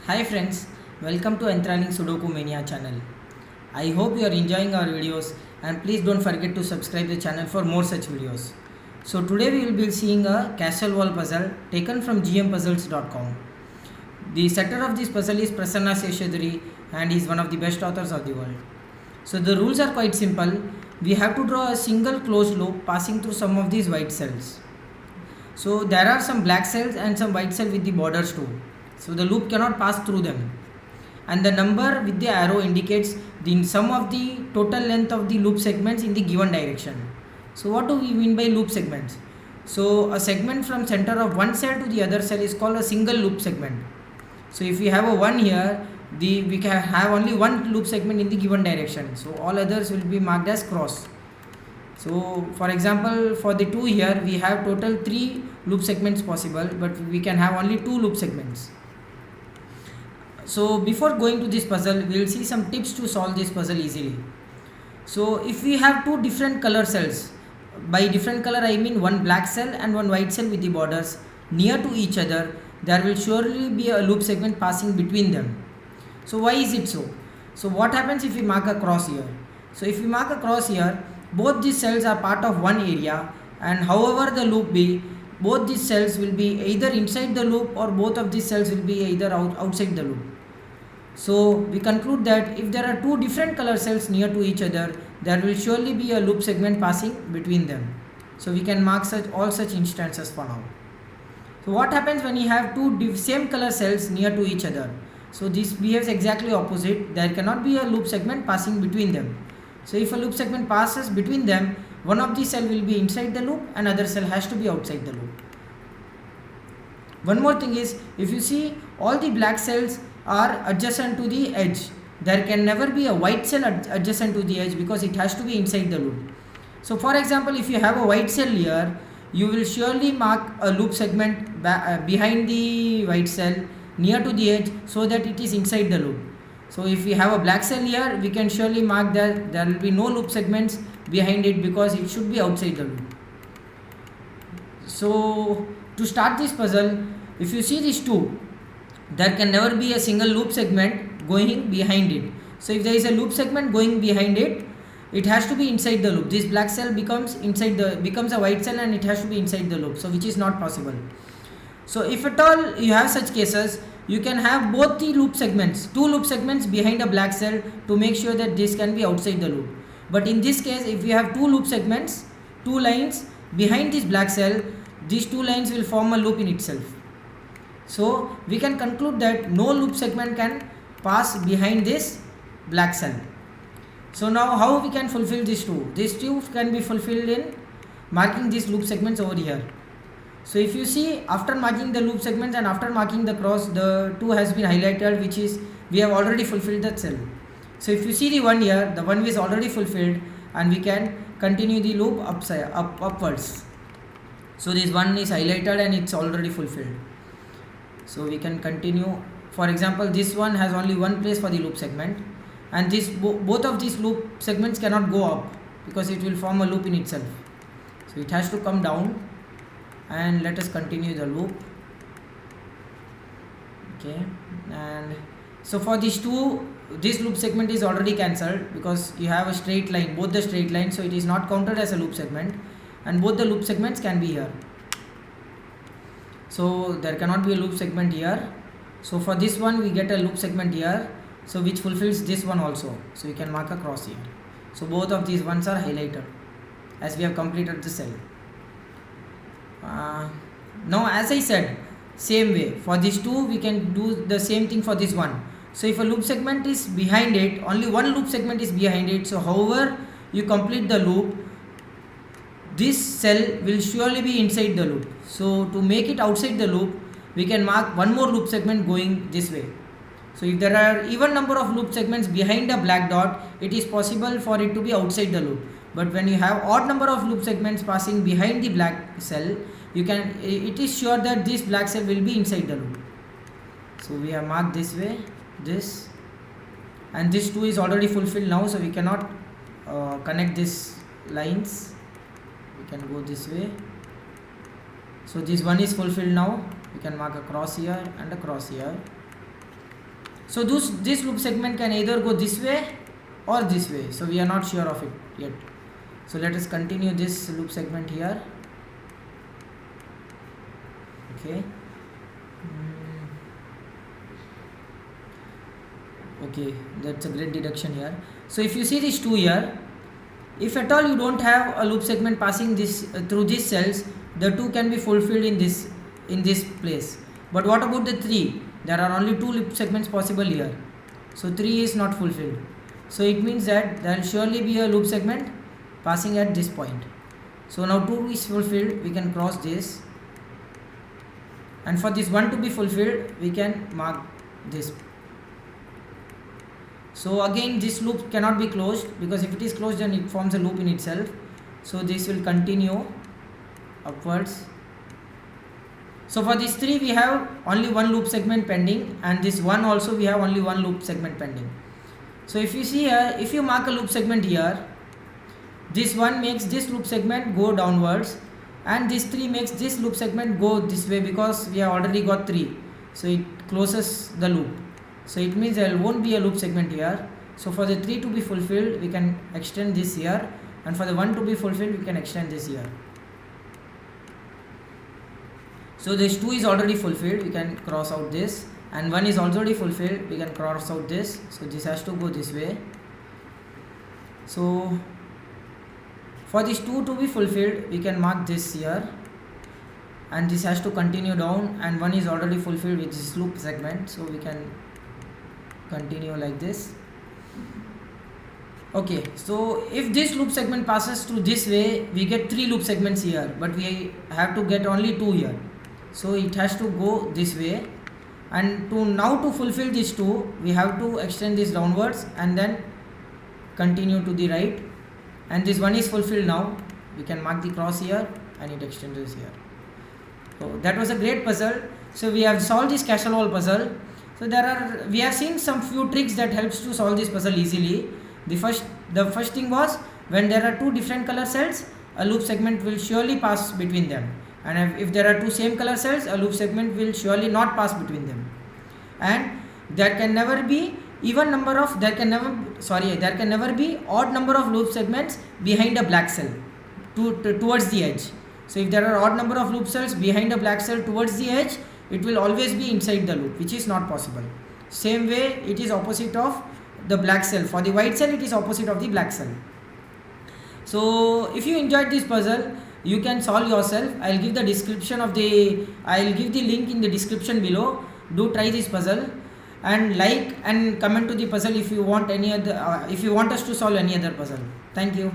Hi friends, welcome to Enthralling Sudoku Mania channel. I hope you are enjoying our videos and please don't forget to subscribe the channel for more such videos. So today we will be seeing a castle wall puzzle taken from gmpuzzles.com. The setter of this puzzle is Prasanna Seshadri and he is one of the best authors of the world. So the rules are quite simple. We have to draw a single closed loop passing through some of these white cells. So there are some black cells and some white cell with the borders too. So the loop cannot pass through them. And the number with the arrow indicates the sum of the total length of the loop segments in the given direction. So what do we mean by loop segments? So a segment from center of one cell to the other cell is called a single loop segment. So if we have a 1 here, we can have only one loop segment in the given direction. So all others will be marked as cross. So for example, for the 2 here, we have total 3 loop segments possible, but we can have only 2 loop segments. So before going to this puzzle, we will see some tips to solve this puzzle easily. So if we have two different color cells, by different color I mean one black cell and one white cell with the borders near to each other, there will surely be a loop segment passing between them. So why is it so? So what happens if we mark a cross here? So if we mark a cross here, both these cells are part of one area, and however the loop be, both these cells will be either inside the loop or both of these cells will be either outside the loop. So we conclude that if there are two different color cells near to each other, there will surely be a loop segment passing between them. So we can mark all such instances for now. So what happens when you have two same color cells near to each other? So this behaves exactly opposite. There cannot be a loop segment passing between them. So if a loop segment passes between them, one of the cell will be inside the loop and other cell has to be outside the loop. One more thing is, if you see, all the black cells are adjacent to the edge. There can never be a white cell adjacent to the edge because it has to be inside the loop. So for example, if you have a white cell here, you will surely mark a loop segment behind the white cell near to the edge so that it is inside the loop. So if we have a black cell here, we can surely mark that there will be no loop segments behind it because it should be outside the loop. So to start this puzzle, if you see these two, there can never be a single loop segment going behind it. So if there is a loop segment going behind it, it has to be inside the loop. This black cell becomes a white cell and it has to be inside the loop, so which is not possible. So if at all you have such cases, you can have both the loop segments, two loop segments behind a black cell to make sure that this can be outside the loop. But in this case, if you have two loop segments, two lines behind this black cell, these two lines will form a loop in itself. So we can conclude that no loop segment can pass behind this black cell. So now how we can fulfill these two? These two can be fulfilled in marking these loop segments over here. So if you see, after marking the loop segments and after marking the cross, the two has been highlighted, which is we have already fulfilled that cell. So if you see the one here, the one is already fulfilled and we can continue the loop upwards. So this one is highlighted and it's already fulfilled. So we can continue. For example, this one has only one place for the loop segment, and this both of these loop segments cannot go up because it will form a loop in itself. So it has to come down, and let us continue the loop. Okay, and so for these two, this loop segment is already cancelled because you have a straight line, both the straight lines, so it is not counted as a loop segment, and both the loop segments can be here. So there cannot be a loop segment here. So for this one we get a loop segment here, so which fulfills this one also. So you can mark a cross here. So both of these ones are highlighted as we have completed the cell. Now as I said, same way for these two we can do the same thing for this one. So if a loop segment is behind it, only one loop segment is behind it, so however you complete the loop, this cell will surely be inside the loop. So to make it outside the loop, we can mark one more loop segment going this way. So if there are even number of loop segments behind a black dot, it is possible for it to be outside the loop. But when you have odd number of loop segments passing behind the black cell, it is sure that this black cell will be inside the loop. So we have marked this way, this, and this 2 is already fulfilled now, so we cannot connect these lines. We can go this way. So this one is fulfilled now. We can mark a cross here and a cross here. So this loop segment can either go this way or this way, so we are not sure of it yet. So let us continue this loop segment here. Okay. Okay, that's a great deduction here. So if you see these two here, if at all you don't have a loop segment passing this through these cells, the 2 can be fulfilled in this place. But what about the 3? There are only 2 loop segments possible here, so 3 is not fulfilled. So it means that there will surely be a loop segment passing at this point. So now 2 is fulfilled, we can cross this, and for this 1 to be fulfilled, we can mark this. So again this loop cannot be closed, because if it is closed then it forms a loop in itself. So this will continue upwards. So for this 3 we have only 1 loop segment pending, and this 1 also we have only 1 loop segment pending. So if you see here, if you mark a loop segment here, this 1 makes this loop segment go downwards, and this 3 makes this loop segment go this way, because we have already got 3, so it closes the loop. So it means there won't be a loop segment here. So for the 3 to be fulfilled, we can extend this here, and for the 1 to be fulfilled, we can extend this here. So this 2 is already fulfilled, we can cross out this, and 1 is already fulfilled, we can cross out this. So this has to go this way. So for this 2 to be fulfilled, we can mark this here, and this has to continue down, and 1 is already fulfilled with this loop segment, so we can continue like this. Okay, so if this loop segment passes through this way, we get 3 loop segments here, but we have to get only 2 here. So it has to go this way, and to fulfill this 2, we have to extend this downwards and then continue to the right, and this 1 is fulfilled now. We can mark the cross here, and it extends here. So that was a great puzzle. So we have solved this castle wall puzzle. So we have seen some few tricks that helps to solve this puzzle easily. The first thing was, when there are 2 different color cells, a loop segment will surely pass between them, and if there are 2 same color cells, a loop segment will surely not pass between them. And there can never be there can never be odd number of loop segments behind a black cell towards the edge. So if there are odd number of loop cells behind a black cell towards the edge, it will always be inside the loop, which is not possible. Same way it is opposite of the black cell. For the white cell, it is opposite of the black cell. So if you enjoyed this puzzle, you can solve yourself. I'll give the link in the description below. Do try this puzzle, and like and comment to the puzzle if you want us to solve any other puzzle. Thank you.